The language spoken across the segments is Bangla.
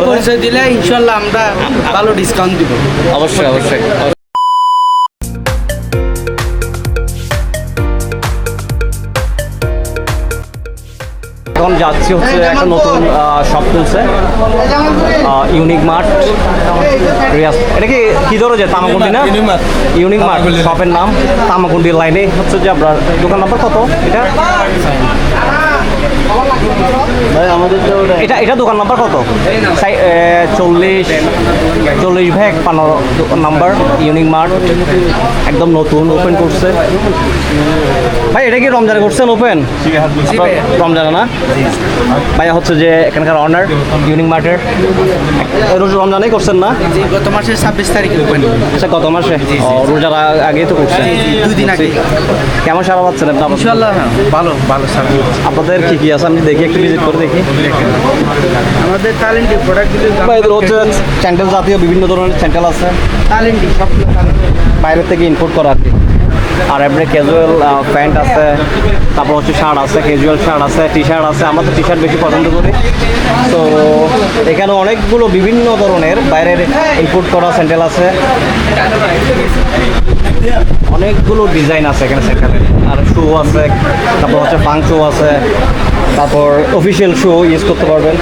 পরিচয় দিলে ইনশাল্লাহ আমরা ভালো ডিসকাউন্ট দিব। অবশ্যই অবশ্যই। এখন যাচ্ছি হচ্ছে একটা নতুন শপ খুলছে ইউনিক মার্ট রিয়াজ। এটা কি ধরো যে তামাকুন্ডি না? ইউনিক মার্ট শপের নাম, তামাকুন্ডির লাইনে হচ্ছে যে আপনার দোকান নাম্বার কত এটা? এটা দোকান নাম্বার কত? 40 ভাগ 15 নাম্বার ইউনিক মার্ট, একদম নতুন ওপেন করছে ভাই। এটা কি রমজানে করছেন ওপেন? রমজানে না ভাইয়া হচ্ছে যে এখানকার অনার ইউনিক মার্টের, রোজ রমজানেই করছেন না? গত মাসের 26 তারিখে ওপেন। আচ্ছা গত মাসে রোজার আগে তো করছেন? 2 দিন আগে। কেমন সারা পাচ্ছেন আপনি? ইনশাআল্লাহ ভালো ভালো সার্ভিস। আপনাদের কি কি আছে আমি দেখি, একটু ভিজিট করে দেখি। আমাদের ট্যালেন্টি প্রোডাক্টগুলো হচ্ছে স্যান্ডেল জাতীয় বিভিন্ন ধরনের স্যান্ডেল আছে, ট্যালেন্টি সবগুলো বাইরে থেকে ইম্পোর্ট করা আর কি। আর এমনি ক্যাজুয়াল প্যান্ট আছে, তারপর হচ্ছে শার্ট আছে, ক্যাজুয়াল শার্ট আছে, টি শার্ট আছে। আমরা তো টি শার্ট বেশি পছন্দ করি, তো এখানে অনেকগুলো বিভিন্ন ধরনের বাইরের ইম্পোর্ট করা স্যান্ডেল আছে, অনেকগুলো ডিজাইন আছে এখানে স্যান্ডেলের। আর শু আছে, তারপর হচ্ছে ফাং শু আছে, তারপর অফিসিয়াল শু ইউজ করতে পারবেন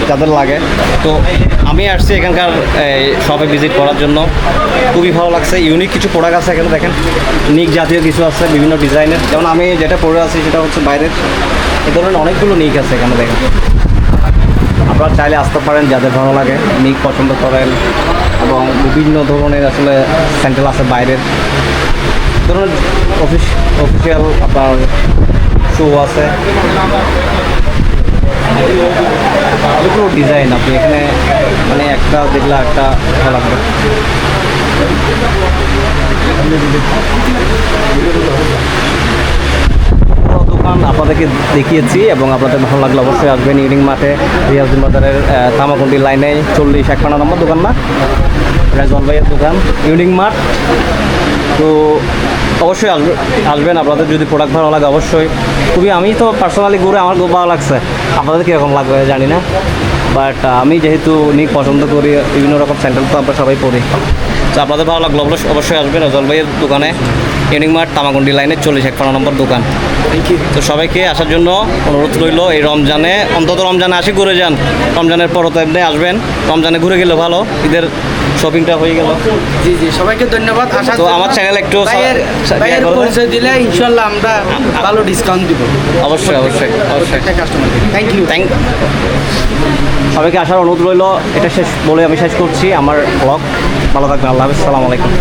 যাদের লাগে। তো আমি আসছি এখানকার শপে ভিজিট করার জন্য, খুবই ভালো লাগছে। ইউনিক কিছু প্রোডাক্ট আছে এখানে দেখেন, নিক জাতীয় কিছু আছে বিভিন্ন ডিজাইনের। যেমন আমি যেটা পরে আছি সেটা হচ্ছে বাইরের, এ ধরনের অনেকগুলো নিক আছে এখানে দেখেন। আপনারা চাইলে আসতে পারেন যাদের ভালো লাগে, নিক পছন্দ করেন, এবং বিভিন্ন ধরনের আসলে স্যান্ডেল আছে বাইরের ধরুন, অফিসিয়াল আপনার শু আছে, অনেকগুলো ডিজাইন। আপনি এখানে মানে একটা দেখলে একটা ভালো লাগবে। দোকান আপনাদেরকে দেখিয়েছি এবং আপনাদের ভালো লাগলে অবশ্যই আসবেন ইউনিক মার্টে, রিয়াজুদ্দিন বাজারের তামাকুন্ডি লাইনে 40-51 নম্বর দোকান না, রেজওয়ান ভাইয়ের দোকান ইউনিক মার্ট। তো অবশ্যই আসবেন। আপনাদের যদি প্রোডাক্ট ভালো লাগে অবশ্যই, খুবই আমি তো পার্সোনালি ঘুরে আমার খুব ভালো লাগছে, আপনাদের কীরকম লাগবে জানি না, বাট আমি যেহেতু নিক পছন্দ করি, বিভিন্ন রকম স্যান্ডেল তো আমরা সবাই পরি। তো আপনাদের ভালো লাগলো অবশ্যই আসবেন রেজওয়ান ভাইয়ের দোকানে, ইউনিক মার্ট তামাকুন্ডি লাইনে 40-51 নম্বর দোকান। তো সবাইকে আসার জন্য অনুরোধ রইল। এই রমজানে অন্তত রমজানে আসি ঘুরে যান, রমজানের পর তো এমনি আসবেন, রমজানে ঘুরে গেলে ভালো, ঈদের শপিংটা হয়ে গেল। জি জি, সবাইকে ধন্যবাদ। তো আমার চ্যানেল একটু পরিচয় দিলে ইনশাল্লাহ আমরা ভালো ডিসকাউন্ট দিব। অবশ্যই অবশ্যই অবশ্যই। Customer thank you. সবাইকে আসার অনুরোধ রইল। এটা শেষ বলে আমি শেষ করছি আমার ব্লগ। ভালো থাকবেন, আল্লাহ হাফেজ, আসসালামু আলাইকুম।